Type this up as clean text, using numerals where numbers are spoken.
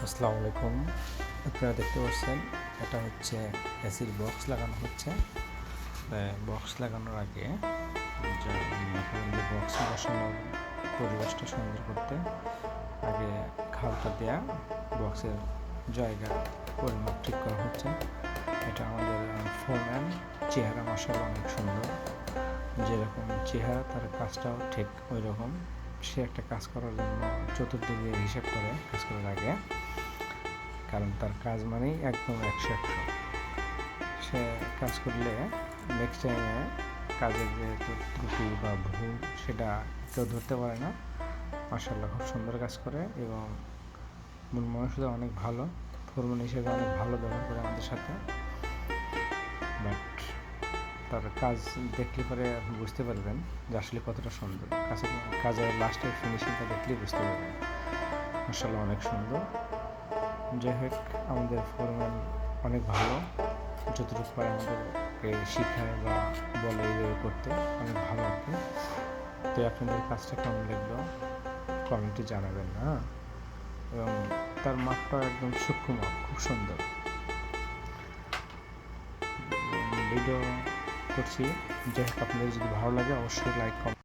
আসসালামু আলাইকুম। আপনারা দেখতে পাচ্ছেন এটা হচ্ছে এসির বক্স লাগানো হচ্ছে। বক্স লাগানোর আগে বক্স বসানোর পরিবেশটা সুন্দর করতে আগে খালটা দেয়া বক্সের জায়গা পরিমাপ ঠিক করা হচ্ছে। এটা আমাদের ফোরম্যান, চেহারা মাশাআল্লাহ অনেক সুন্দর, যেরকম চেহারা তার কাজটাও ঠিক ওই রকম। সে একটা কাজ করার জন্য চতুর্দিকে হিসাব করে কাজ করার আগে, কারণ তার কাজ মানেই একদম 100-100। সে কাজ করলে নেক্সট টাইমে কাজের যে ত্রুটি বা ভুল সেটা কেউ ধরতে পারে না। মাশাআল্লাহ খুব সুন্দর কাজ করে এবং মন মানসিকতা অনেক ভালো। ফোরম্যান হিসেবে অনেক ভালো ব্যবহার করে আমাদের সাথে। বাট তার কাজ দেখলে পরে বুঝতে পারবেন যে আসলে কতটা সুন্দর কাজের লাস্টের ফিনিশিংটা দেখলেই বুঝতে পারবেন। মাশাআল্লাহ অনেক সুন্দর। যাই হোক, আমাদের ফোরম্যান অনেক ভালো, যতটুকু পারে আমাদেরকে শিখায় বা বলে এইভাবে করতে অনেক ভালো আর কি। তো আপনাদের কাজটা কেমন লাগলো কমেন্টে জানাবেন। এবং তার মাপটা একদম সূক্ষ্ম মাপ, খুব সুন্দর। ভিডিও করছি, যাই হোক আপনাদের যদি ভালো লাগে অবশ্যই লাইক কমেন্ট